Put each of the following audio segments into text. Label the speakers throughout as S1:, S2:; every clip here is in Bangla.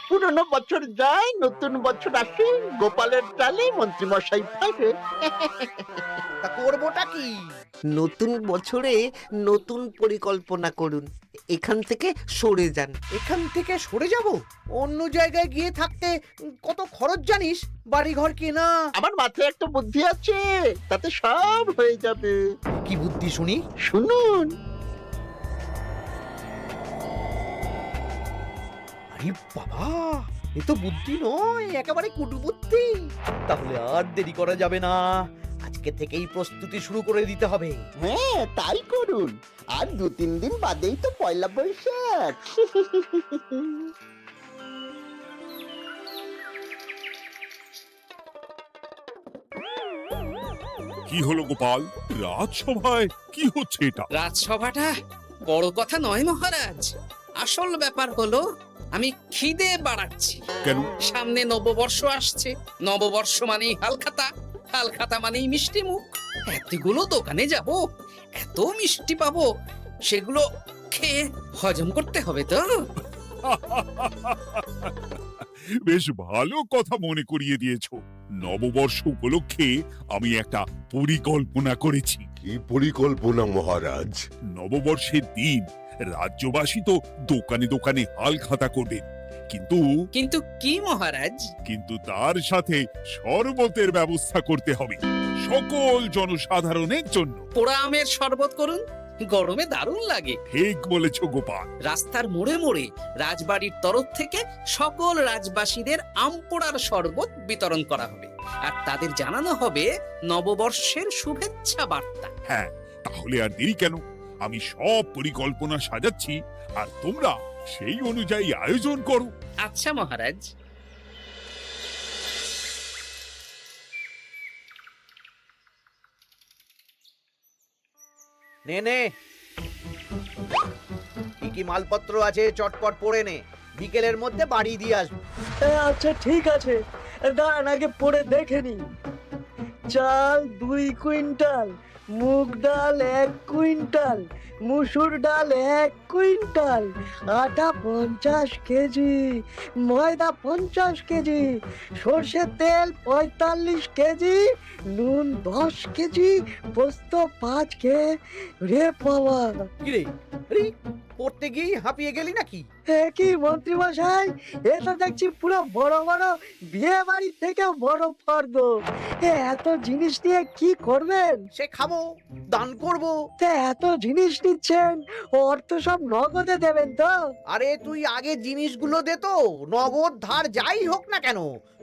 S1: পুরনো বছর যায়, নতুন বছর আসে, গোপালের ডালে মন্ত্রীমশাই ফেরে।
S2: তা করবোটা কি?
S3: নতুন বছরে নতুন পরিকল্পনা করুন, এখান থেকে সরে যান।
S2: এখান থেকে সরে যাব? অন্য জায়গায় গিয়ে থাকতে কত খরচ জানিস? বাড়ি ঘর কেনা।
S1: আমার মাথায় একটা বুদ্ধি আছে, তাতে সব হয়ে যাবে।
S2: কি বুদ্ধি শুনি?
S1: শুনুন।
S2: আরে বাবা, এ তো বুদ্ধি নয়, একেবারে কুটুবুদ্ধি। তাহলে আর দেরি করা যাবে না, আজকে থেকেই প্রস্তুতি শুরু করে দিতে হবে।
S1: হ্যাঁ, তাই করুন। আর 2-3 দিন বাদেই তো পয়লা বৈশাখ।
S4: কি হলো গোপাল, রাজসভায় কি হচ্ছে এটা?
S5: রাজসভাটা বড় কথা নয় মহারাজ, আসল ব্যাপার হলো আমি খিদে বাড়াচ্ছি।
S4: কেন?
S5: সামনে নববর্ষ আসছে, নববর্ষ মানেই হালখাতা, হালখাতা মানেই মিষ্টি মুখ। এতগুলো দোকানে যাব, এত মিষ্টি পাবো, সেগুলো খেয়ে হজম করতে হবে তো।
S4: বেশ ভালো কথা মনে করিয়ে দিয়েছো। নববর্ষ উপলক্ষে আমি একটা পরিকল্পনা করেছি।
S6: কি পরিকল্পনা মহারাজ?
S4: নববর্ষের দিন রাজ্যবাসী তো দোকানে দোকানে হালখাতা করবে, কিন্তু
S5: কিন্তু কি মহারাজ?
S4: কিন্তু তার সাথে শরবতের ব্যবস্থা করতে হবে সকল জনসাধারণের জন্য।
S5: পোড়া আমের শরবত করুন, গরমে দারুণ লাগে।
S4: ঠিক বলেছ গোপাল।
S5: রাস্তার মোড়ে মোড়ে রাজবাড়ির তরফ থেকে সকল রাজবাসীদের আম পোড়ার শরবত বিতরণ করা হবে, আর তাদের জানানো হবে নববর্ষের শুভেচ্ছা বার্তা।
S4: হ্যাঁ, তাহলে আর দেরি কেন? আমি সব পরিকল্পনা সাজাচ্ছি, আর তোমরা সেই অনুযায়ী আয়োজন করো।
S5: আচ্ছা মহারাজ।
S2: নে নে, কি কি মালপত্র আছে চটপট পড়ে নে, বিকেলের মধ্যে বাড়ি দিয়ে আসবো।
S7: আচ্ছা ঠিক আছে, দাঁড়ান আগে পড়ে দেখে নি। চাল 2 কুইন্টাল, মুগ ডাল 1 কুইন্টাল, মুসুর ডাল 1 কুইন্টাল, আটা 50 কেজি, ময়দা 50 কেজি, সর্ষের তেল 45 কেজি, নুন 10 কেজি, পোস্ত 5 রে বাবা।
S2: কিরে, আরে পড়তে গিয়ে হাঁপিয়ে গেলি নাকি?
S7: কি মন্ত্রী মশাই, এটা দেখছি পুরো বড় বড় বিয়ে বাড়ি থেকে বড় ফর্দ। এত জিনিস নিয়ে কি করবেন?
S2: সে খাবো, দান করব।
S7: এত জিনিস নিচ্ছেন, অর্থ সব নগদে দেবেন তো?
S2: আরে তুই আগে জিনিসগুলো দে তো, নগদ ধার যাই হোক না কেন,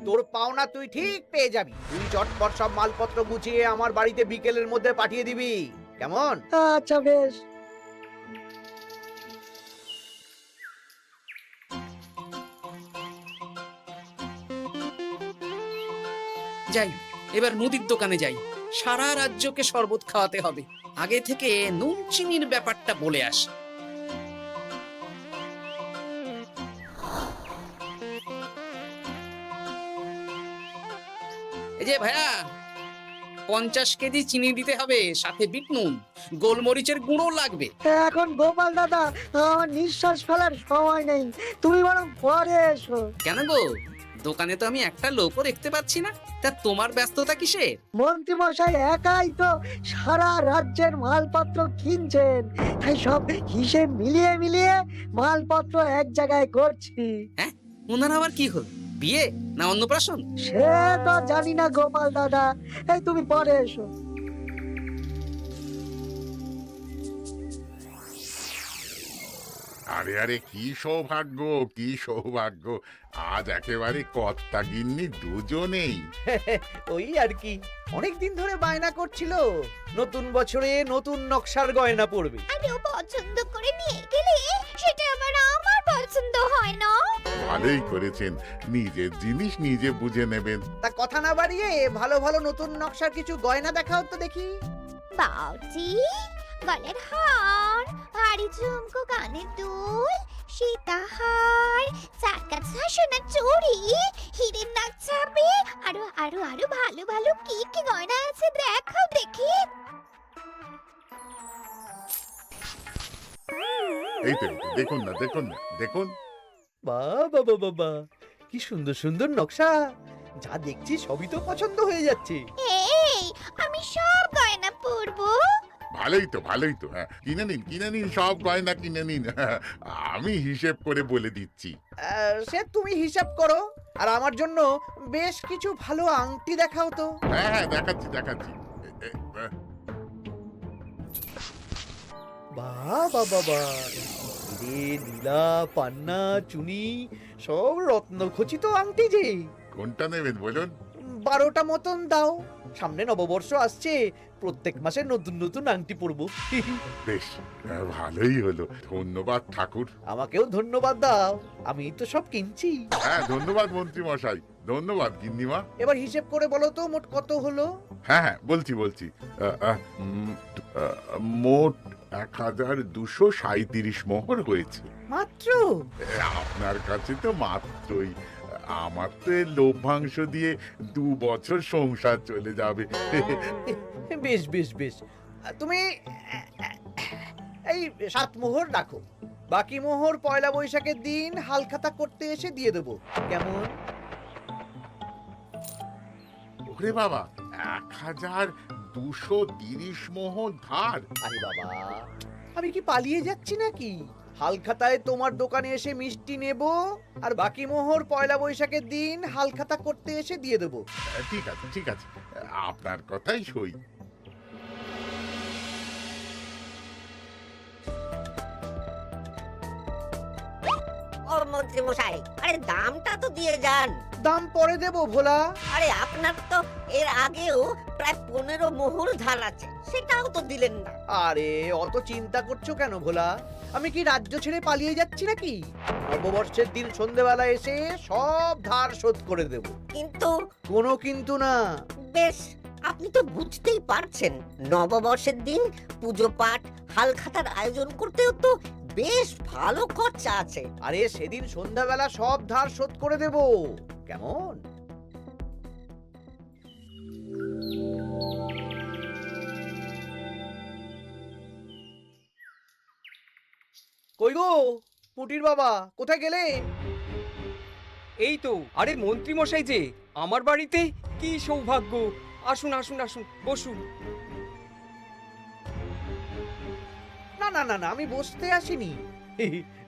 S2: তোর পাওনা তুই ঠিক পেয়ে যাবি। তুই চটপট সব মালপত্র গুছিয়ে আমার বাড়িতে বিকেলের মধ্যে পাঠিয়ে দিবি, কেমন?
S7: আচ্ছা বেশ।
S5: যাই, এবার মুদির দোকানে যাই, সারা রাজ্যকে শরবত খাওয়াতে হবে। আগে থেকে নুন চিনির ব্যাপারটা বলে আসি। এই যে ভাইয়া, 50 কেজি চিনি দিতে হবে, সাথে বিট নুন, গোলমরিচের গুঁড়ো লাগবে।
S7: এখন গোপাল দাদা, আমার নিঃশ্বাস ফেলার সময় নেই, তুমি বরং পরে এসো।
S5: কেন গো, দোকানে তো আমি একটা লোকও দেখতে পাচ্ছি না, তা তোমার ব্যস্ততা কিসে?
S7: মন্ত্রী মশাই একাই তো সারা রাজ্যের মালপত্র কিনছেন, তাই সব হিসেব মিলিয়ে মিলিয়ে মালপত্র এক জায়গায় করছি।
S5: হ্যাঁ, ওনার আবার কি হল, বিয়ে না অন্নপ্রাশন?
S7: সে তো জানি না গোপাল দাদা, এই তুমি পরে এসো।
S6: আরে আরে, কি সৌভাগ্য, কি সৌভাগ্য! আজ একেবারে কর্তা গিন্নি দুজনেই।
S2: ওই আর কি, অনেকদিন ধরে বায়না করছিল নতুন বছরে নতুন নকশার গয়না পরবে।
S8: আরে ও পছন্দ করে নিয়ে গেলে সেটা আবার আমার পছন্দ হয় না।
S6: ভালোই করেছেন, নিজের জিনিস নিজে বুঝে নেবেন।
S2: তা কথা না বাড়িয়ে ভালো ভালো নতুন নকশার কিছু গয়না দেখাও তো দেখি।
S8: বাউজি, গলার হার, ভারী ঝুমকো, কানের দুল, সীতাহার, চারকাছা সোনার চুড়ি, হিরের নাক চাপে, আরো আরো আরো ভালো ভালো কি কি গয়না আছে দেখাও দেখি।
S6: এই তো দেখুন না, দেখুন না, দেখুন।
S2: বাবা বাবা, কি সুন্দর সুন্দর নকশা! যা দেখছি সবই তো পছন্দ হয়ে যাচ্ছে।
S8: এই আমি সব গয়না পরবো।
S6: ভালোই তো, ভালোই তো। হ্যাঁ, কিনে নিন, সব গয়না কিনে নিন। আমি হিসেব করে বলে দিচ্ছি।
S2: সে তুমি হিসাব করো, আর আমার জন্য বেশ কিছু ভালো আংটি দেখাও তো।
S6: হ্যাঁ হ্যাঁ, দেখাচ্ছি দেখাচ্ছি।
S2: বাবা বাবা, রে নীলা, পান্না, চুনি, সব রত্নখচিত আংটি যে।
S6: কোনটা নেবেন বলুন?
S2: 12টা মতন দাও। সামনে নববর্ষ আসছে, প্রত্যেক মাসে নতুন নতুন আংটি পরবো।
S6: বেশ, ভালোই হলো। ধন্যবাদ ঠাকুর।
S2: আমাকেও ধন্যবাদ দাও, আমি তো সব কিনছি।
S6: হ্যাঁ, ধন্যবাদ মন্ত্রী মশাই, ধন্যবাদ গিন্নিমা।
S2: এবার হিসেব করে বলো তো মোট কত হলো?
S6: হ্যাঁ হ্যাঁ, বলছি। মোট 1237 মোহর হয়েছে।
S2: মাত্র?
S6: আপনার কাছে তো মাত্রই। আমার তো এর লভ্যাংশ দিয়ে 2 বছর সংসার চলে যাবে।
S2: বেশ বেশ বেশ, তুমি এই 7 মোহর রাখো, বাকি মোহর পয়লা বৈশাখের দিন হালখাতা করতে এসে দিয়ে দেবো, কেমন?
S6: ওরে বাবা, 1230 মোহর ধার!
S2: আরে বাবা, আমি কি পালিয়ে যাচ্ছি নাকি? হালখাতায় তোমার দোকানে এসে মিষ্টি নেব, আর বাকি মোহর পয়লা বৈশাখের দিন হালখাতা করতে এসে দিয়ে দেবো।
S6: ঠিক আছে, আপনার কথাই সই।
S9: ও মন্ত্রী মশাই, আরে দামটা তো দিয়ে যান।
S2: দাম পরে দেবো ভোলা।
S9: আরে আপনার তো এর আগেও প্রায় 15 মোহর ধার আছে, সেটাও তো দিলেন না।
S2: আরে অত চিন্তা করছো কেন ভোলা? আমি কি রাজ্য ছেড়ে পালিয়ে যাচ্ছি নাকি? নববর্ষের দিন সন্ধেবেলা এসে সব ধার শোধ করে দেব।
S9: কিন্তু
S2: কোনো কিন্তু না।
S9: বেশ, আপনি তো বুঝতেই পারছেন, নববর্ষের দিন পুজো পাঠ হালখাতার আয়োজন করতেও তো বেশ ভালো খরচা আছে।
S2: আরে সেদিন সন্ধ্যাবেলা সব ধার শোধ করে দেব, কেমন? কই গো পুটির বাবা, কোথায় গেলে?
S10: এই তো, আরে মন্ত্রী মশাই যে আমার বাড়িতে, কি সৌভাগ্য! আসুন আসুন আসুন, বসুন।
S2: না না না না, আমি বসতে আসিনি,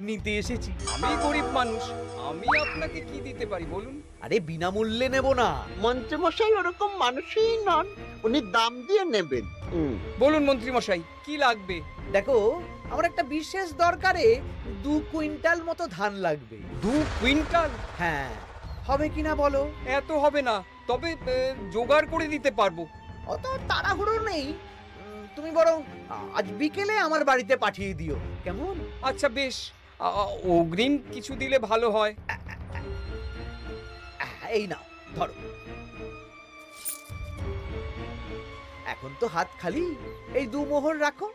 S2: নিতে এসেছি।
S10: আমি গরিব মানুষ, আমি আপনাকে কি দিতে পারি বলুন?
S2: আরে বিনামূল্যে নেব না।
S1: মন্ত্রীমশাই ওরকম মানুষই নন, উনি দাম দিয়ে নেবেন।
S10: বলুন মন্ত্রী মশাই, কি লাগবে?
S2: দেখো, আমার একটা বিশেষ দরকারে 2 কুইন্টাল মতো ধান লাগবে।
S10: 2 কুইন্টাল?
S2: হ্যাঁ, হবে কিনা বলো?
S10: এত হবে না, তবে জোগাড় করে দিতে পারবো।
S2: অত তাড়াহুড়ো নেই, তুমি বরং আজ বিকেলে আমার বাড়িতে পাঠিয়ে দিও, কেমন?
S10: আচ্ছা বেশ, অগ্রিম কিছু দিলে ভালো হয়।
S2: এই নাও, ধরো। এখন তো হাত খালি, এই 2 মোহর রাখো,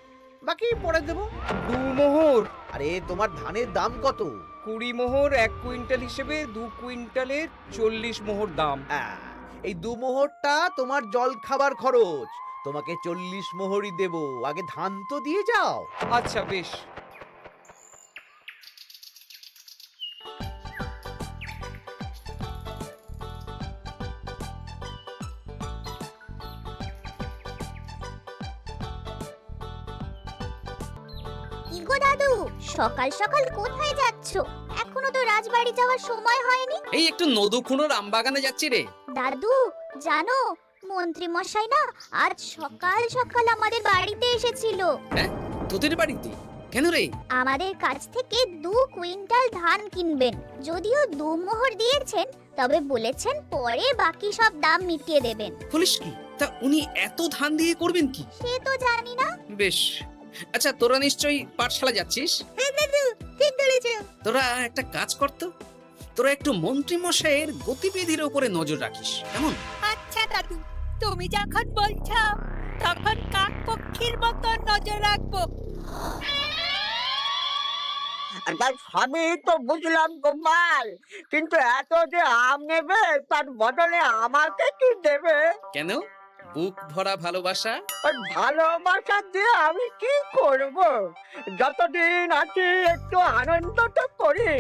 S2: বাকি পরে দেবো।
S10: 2 মোহর?
S2: আরে তোমার ধানের দাম কত?
S10: 20 মোহর 1 কুইন্টাল হিসেবে 2 কুইন্টালের 40 মোহর দাম।
S2: এই 2 মোহরটা তোমার জল খাবার খরচ, তোমাকে 40 মোহরই দেব, আগে ধান তো দিয়ে যাও।
S10: আচ্ছা বেশ।
S8: কি গো দাদু, সকাল সকাল কোথায় যাচ্ছো? এখনো তো রাজবাড়ি যাওয়ার সময় হয়নি।
S5: এই একটু নদুখুনোর আমবাগানে যাচ্ছি রে।
S8: দাদু জানো, মন্ত্রী মশাই না আজ সকাল সকাল আমাদের বাড়িতে এসেছিল।
S5: হ্যাঁ, তোদের বাড়িতে? কেন রে?
S8: আমাদের কাছ থেকে 2 কুইন্টাল ধান কিনবেন। যদিও 2 মোহর দিয়েছেন, তবে বলেছেন পরে বাকি সব দাম মিটিয়ে দেবেন।
S5: বলিস কি? তা উনি এত ধান দিয়ে করবেন কি?
S8: সে তো জানি না।
S5: বেশ, আচ্ছা তোরা নিশ্চয়ই পাঠশালা যাচ্ছিস?
S9: হ্যাঁ দাদু, ঠিক বলেছো।
S5: তোরা একটা কাজ করতো, তোরা একটু মন্ত্রী মশাইয়ের গতিবিধির উপরে নজর রাখিস, কেমন?
S11: আচ্ছা দাদু, তুমি যখন বলছো তখন কাক পক্ষীর মতো নজর রাখবো।
S7: সবই তো বুঝলাম গোপাল, কিন্তু এত যে আম নেবে তার বদলে আমাকে কি দেবে?
S5: কেন? বুক ভরা ভালোবাসা।
S7: আর ভালোবাসা দিয়ে আমি কি করব? যতদিন আছি একটু আনন্দ তো করি,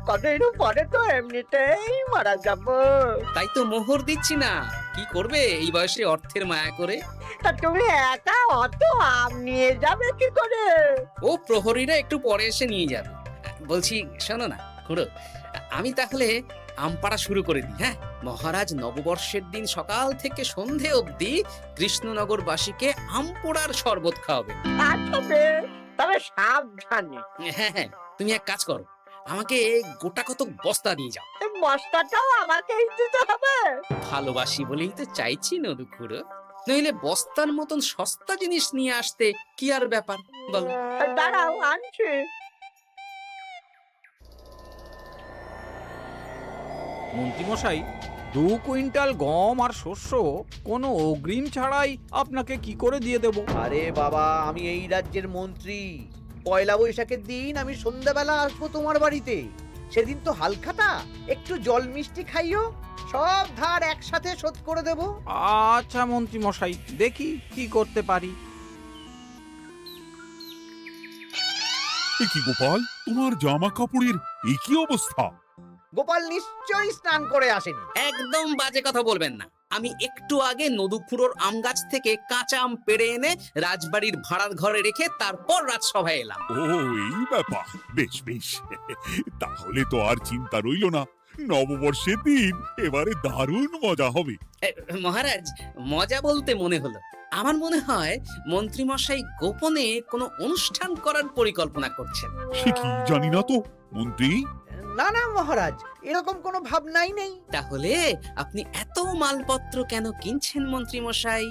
S7: কদিন পরে তো এমনিতেই মারা যাব।
S5: তাই তো মোহর দিচ্ছি না, কি করবে এই বয়সে অর্থের মায়া করে?
S7: তা তুমি একা অত আম নিয়ে যাবে কি করে?
S5: ও প্রহরীরা একটু পরে এসে নিয়ে যাবে। বলছি শোনো না খুড়ো, আমি তাহলে আম পাড়া শুরু করে দিই। হ্যাঁ, মহারাজ নববর্ষের দিন সকাল থেকে সন্ধে অবধি কৃষ্ণনগরবাসীকে আম পোড়ার শরবত খাওয়াবে।
S7: আচ্ছা বেশ, তবে সাবধানে।
S5: হ্যাঁ হ্যাঁ, তুমি এক কাজ করো, আমাকে গোটা কত বস্তা দিয়ে যাও।
S7: এই বস্তাটাও আমাকেই দিতে হবে?
S5: ভালোবাসি বলেই তো চাইছি নদু খুড়ো, নইলে বস্তার মতন সস্তা জিনিস নিয়ে আসতে কি আর ব্যাপার বলো?
S7: দাঁড়াও, আনছি।
S12: মন্ত্রীমশাই, 2 কুইন্টাল গম আর শস্য কোনো অগ্রিম ছাড়াই আপনাকে কি করে দিয়ে দেব?
S2: আরে বাবা, আমি এই রাজ্যের মন্ত্রী। পয়লা বৈশাখের দিন আমি সন্ধ্যাবেলা আসবো তোমার বাড়িতে। সেদিন তো হালখাতা, একটু জল মিষ্টি খাইও, সব ধার একসাথে শোধ করে দেব।
S12: আচ্ছা মন্ত্রীমশাই, দেখি কি করতে পারি।
S4: এ কি গোপাল, তোমার জামা কাপড়ের একই অবস্থা?
S2: গোপাল নিশ্চয়ই স্নান করে আসেনি।
S5: একদম বাজে কথা বলবেন না। আমি একটু আগে নদুখুড়োর আম গাছ থেকে কাঁচা আম পেড়ে এনে রাজবাড়ির ভাড়ার ঘরে রেখে তারপর রাজসভায় এলাম।
S4: ও এই ব্যাপার, বেশ বেশ, তাহলে তো আর চিন্তা রইল না। নববর্ষের দিন এবারে দারুণ মজা হবে।
S5: মহারাজ, মজা বলতে মনে হলো, আমার মনে হয় মন্ত্রীমশাই গোপনে কোনো অনুষ্ঠান করার পরিকল্পনা করছেন।
S4: সে কি জানি না তো মন্ত্রী।
S2: না না মহারাজ, এরকম কোনো ভাবনাই নেই।
S5: তাহলে আপনি এত মালপত্র কেন কিনছেন মন্ত্রীমশাই?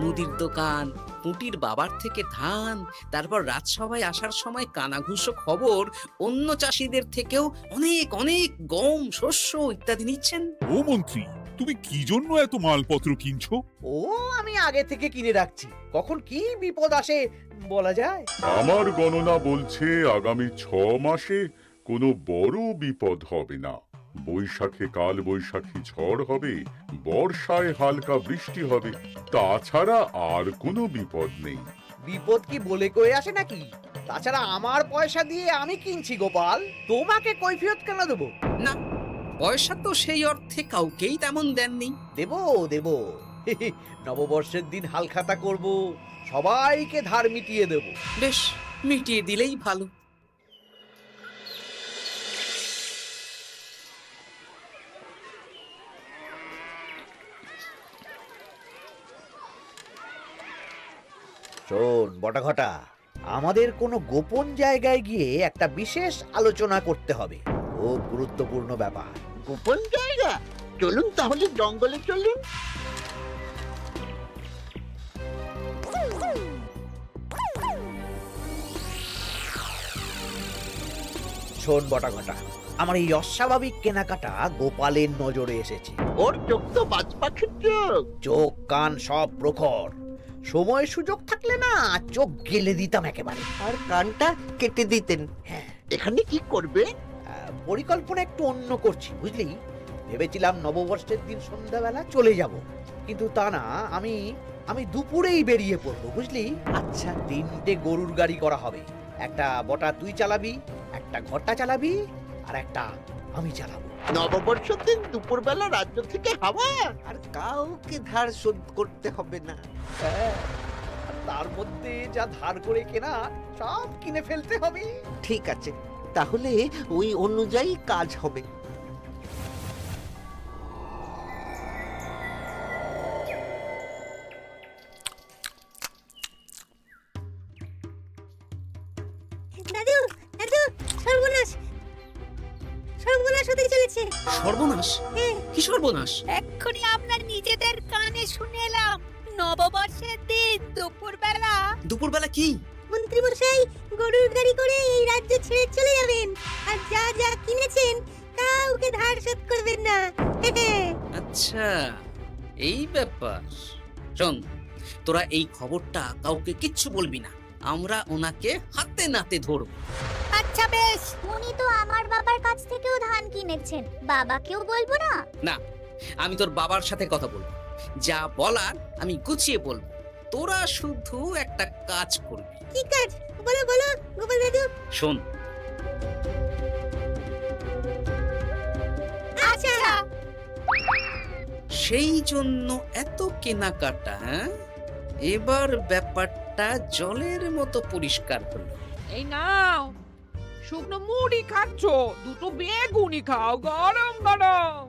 S5: মুদির দোকান, পুঁটির বাবার থেকে ধান, তারপর রাজসভায় আসার সময় কানাঘুষো খবর, অন্য চাষিদের থেকেও অনেক অনেক গম, শস্য ইত্যাদি নিচ্ছেন।
S4: ও মন্ত্রী, তুমি কি জন্য এত মালপত্র কিনছো?
S2: ও আমি আগে থেকে কিনে রাখছি, কখন কি বিপদ আসে বলা যায়।
S6: আমার গণনা বলছে আগামী 6 মাসে কোনো বড় বিপদ হবে না। বৈশাখে কাল বৈশাখী ঝড় হবে, বর্ষায় হালকা বৃষ্টি হবে, তাছাড়া আর কোনো বিপদ নেই।
S2: বিপদ কি বলে কয়ে আসে নাকি? তাছাড়া আমার পয়সা দিয়ে আমি কিনছি গোপাল, তোমাকে কৈফিয়ত কেন দেবো?
S5: না, পয়সা তো সেই অর্থে কাউকেই তেমন দেননি।
S2: দেবো দেবো, নববর্ষের দিন হালখাতা করব, সবাইকে ধার মিটিয়ে দেব।
S5: বেশ, মিটিয়ে দিলেই ভালো।
S2: শোন বটাঘটা, আমাদের কোনো গোপন জায়গায় গিয়ে একটা বিশেষ আলোচনা করতে হবে, খুব গুরুত্বপূর্ণ ব্যাপার।
S1: গোপন জায়গা? চলুন তাহলে জঙ্গলে চলুন।
S2: শোন বটাঘটা, আমার এই অস্বাভাবিক কেনাকাটা গোপালের নজরে এসেছে।
S1: ওর চোখ তো বাজ পাখির চোখ।
S2: চোখ কান সব প্রখর, সময় সুযোগ থাকলে না চোখ গেলে দিতাম একেবারে।
S3: আর কানটা কেটে দিতেন।
S2: হ্যাঁ,
S1: এখানে কি করবে?
S2: পরিকল্পনা একটু অন্য করছি বুঝলি। ভেবেছিলাম নববর্ষের দিন সন্ধ্যাবেলা চলে যাব, কিন্তু তা না, আমি দুপুরেই বেরিয়ে পড়বো বুঝলি।
S3: আচ্ছা,
S2: 3টে গরুর গাড়ি করা হবে, একটা বটা তুই চালাবি, একটা ঘটা চালাবি, আর একটা আমি চালাবো।
S1: নববর্ষের দিন দুপুরবেলা রাজ্য থেকে হাওয়া?
S3: আর কাউকে ধার শোধ করতে হবে না।
S2: হ্যাঁ, আর তার মধ্যে যা ধার করে কেনা সব কিনে ফেলতে হবে।
S3: ঠিক আছে, তাহলে ওই অনুযায়ী কাজ হবে।
S8: দাদু, দাদু, সর্বনাশ, সর্বনাশ হতে চলেছে।
S5: সর্বনাশ? কি সর্বনাশ?
S11: এক্ষুনি আপনার নিজেদের কানে শুনে এলাম, নববর্ষের দিন দুপুরবেলা।
S5: দুপুরবেলা কি?
S8: মন্ত্রীমশাই গরুর গাড়ি করে এই রাজ্য ছেড়ে চলে যাবেন, আর যা যা কিনেছেন কাউকে ধার শোধ করবেন না।
S5: আচ্ছা, এই ব্যাপার। শোন, তোরা এই খবরটা কাউকে কিচ্ছু বলবি না, আমরা ওনাকে হাতে নাতে ধরব।
S8: আচ্ছা বেশ। উনি তো আমার বাবার কাছ থেকেও ধান কিনেছেন, বাবাকেও বলবো না?
S5: না, আমি তোর বাবার সাথে কথা বলবো। যা বলার আমি গুছিয়ে বলবো, তোরা শুধু একটা কাজ করবি।
S9: কি কাজ? বলো বলো গোপাল দাদু।
S5: শোন,
S9: আচ্ছা।
S5: সেই জন্য এত কেনাকাটা, হ্যাঁ? এবার ব্যাপারটা জলের মতো পরিষ্কার হলো।
S11: এই নাও, শুকনো মুড়ি খাচ্ছ, দুটো বেগুনি খাও গরম গরম।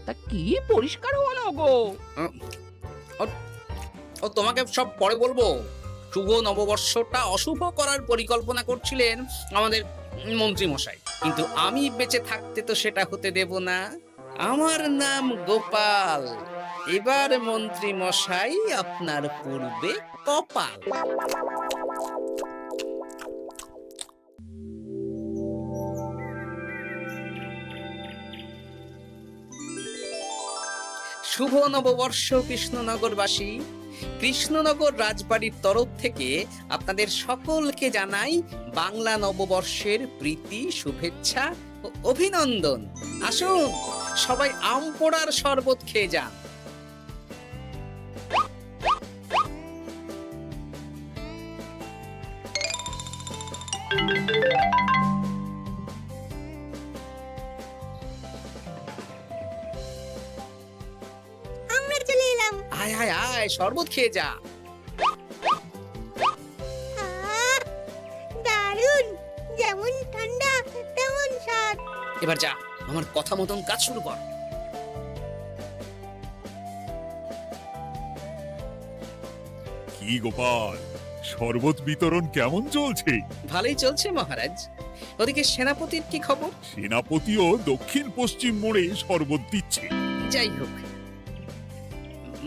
S11: তা কি পরিষ্কার হলো গো?
S5: ও তোমাকে সব পরে বলবো। শুভ নববর্ষটা অশুভ করার পরিকল্পনা করছিলেন আমাদের মন্ত্রী মশাই, কিন্তু আমি বেঁচে থাকতে তো সেটা হতে দেব না। আমার নাম গোপাল। এবার মন্ত্রী মশাই আপনার পূর্বে কপাল। শুভ নববর্ষ কৃষ্ণনগরবাসী। কৃষ্ণনগর রাজবাড়ির তরফ থেকে আপনাদের সকলকে জানাই বাংলা নববর্ষের প্রীতি, শুভেচ্ছা ও অভিনন্দন। আসুন সবাই আম পোড়ার শরবত খেয়ে যান।
S9: আমরা চলে এলাম।
S5: আয় আয় আয়, শরবত খেয়ে যা।
S9: দারুণ, যেমন ঠান্ডা তেমন স্বাদ।
S5: এবার যা, আমার কথা মতন কাজ শুরু কর।
S4: কি গোপাল, শরবত বিতরণ কেমন চলছে?
S5: ভালোই চলছে মহারাজ। ওদিকে সেনাপতির কি খবর?
S4: সেনাপতিও দক্ষিণ পশ্চিম মোড়ে শরবত দিচ্ছে।
S5: যাই হোক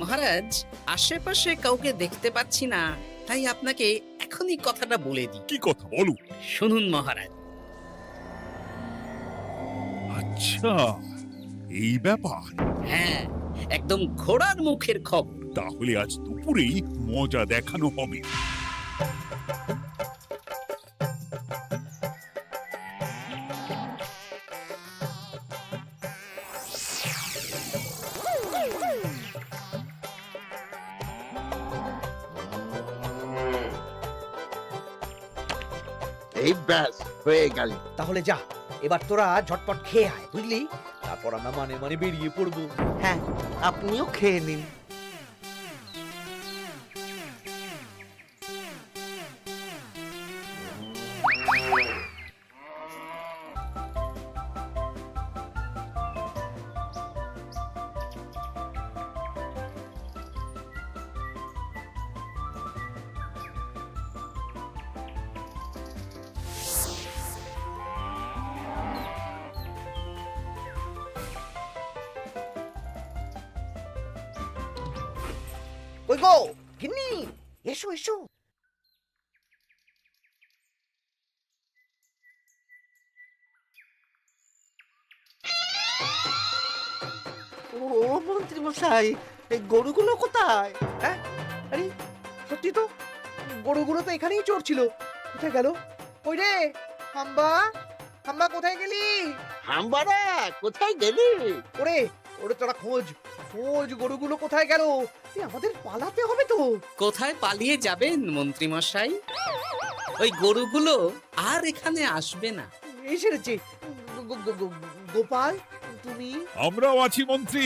S5: মহারাজ, আশেপাশে কাউকে দেখতে পাচ্ছি না, তাই আপনাকে এখনই কথাটা বলে দিই।
S4: কি কথা বলো?
S5: শুনুন মহারাজ।
S4: আচ্ছা, এই ব্যাপার।
S5: হ্যাঁ, একদম ঘোড়ার মুখের খবর।
S4: তাহলে আজ দুপুরেই মজা দেখানো হবে।
S1: এই ব্যাস হয়ে গেল।
S2: তাহলে যা, এবার তোরা ঝটপট খেয়ে আয়, বুঝলি? তারপর আমরা মানে মানে বেরিয়ে পড়বো।
S3: হ্যাঁ, আপনিও খেয়ে নিন।
S2: কই গো গিন্নি, এসো এসো।
S3: ও মন্ত্রী মশাই, এই গরুগুলো কোথায়?
S2: হ্যাঁ, আরে সত্যি তো, গরুগুলো তো এখানেই চড়ছিল। কোথায় গেল? ওই রে হাম্বা, হাম্বা কোথায় গেলি?
S1: হাম্বারা কোথায় গেলি?
S2: ওরে ওরে, তোরা খোঁজ খোঁজ, গরুগুলো কোথায় গেল? আমাদের পালাতে হবে তো।
S5: কোথায় পালিয়ে যাবেন মন্ত্রী মশাই? ওই গরুগুলো আর এখানে আসবে না।
S2: এসেছে। গোপাল, তুমি?
S4: আমরাও আছি মন্ত্রী।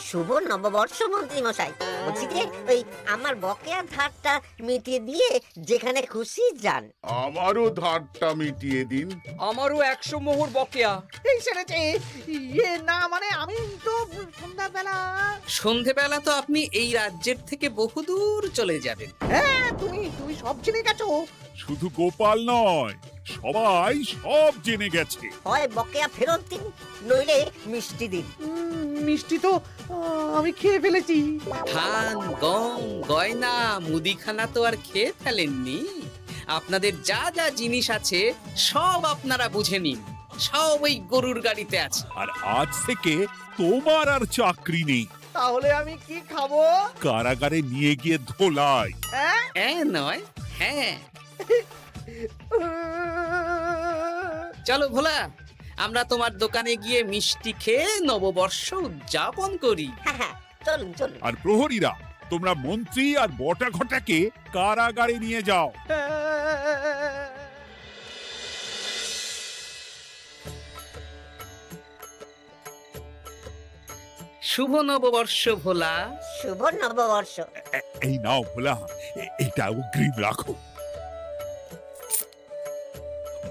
S9: শুভ নববর্ষ মন্ত্রী মশাই। বলছি যে ওই আমার বকেয়া ধারটা মিটিয়ে দিয়ে যেখানে খুশি যান।
S6: আমারও ধারটা মিটিয়ে দিন।
S10: আমারও 100 মোহর বকেয়া।
S2: এই সেরেছে। ইয়ে না, মানে আমি তো সন্ধ্যাবেলা।
S5: সন্ধেবেলা তো আপনি এই রাজ্যের থেকে বহুদূর চলে যাবেন।
S2: হ্যাঁ, তুমি তুমি সব জেনে গেছো।
S4: শুধু গোপাল নয়, সবাই সব জেনে গেছে।
S9: হয় বকেয়া ফেরত দিন, নইলে মিষ্টি দিন।
S2: মিষ্টি তো আমি খেয়ে ফেলেছি।
S5: ধান, গম, গয়না, মুদিখানা তো আর খেয়ে ফেলেননি। আপনাদের যা যা জিনিস আছে সব আপনারা বুঝে নিন। সব ওই গরুর গাড়িতে আছে।
S4: আর আজ থেকে তোমার আর চাকরি নেই।
S2: তাহলে আমি কি খাবো?
S4: কারাগারে নিয়ে গিয়ে ধোলাই।
S5: হ্যাঁ নয়, হ্যাঁ। চলো ভোলা, আমরা তোমার দোকানে গিয়ে মিষ্টি খেয়ে নববর্ষ উদযাপন করি।
S9: হ্যাঁ হ্যাঁ, চলুন চলুন।
S4: আর প্রহরীরা, তোমরা মন্ত্রী আর বটা ঘটাকে কারাগারে নিয়ে যাও।
S5: শুভ নববর্ষ ভোলা।
S9: শুভ নববর্ষ।
S4: এই নাও ভোলা, এটা অগ্রিম রাখো।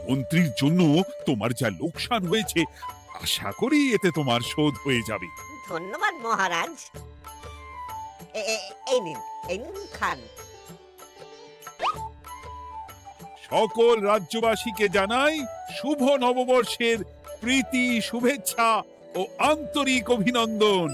S4: মন্ত্রীর জন্য তোমার যা লোকসান হয়েছে, আশা করি এতে তোমার শোধ হয়ে যাবে।
S9: ধন্যবাদ মহারাজ। এই নিন, এই নিন, খান।
S4: সকল রাজ্যবাসীকে জানাই শুভ নববর্ষের প্রীতি, শুভেচ্ছা ও আন্তরিক অভিনন্দন।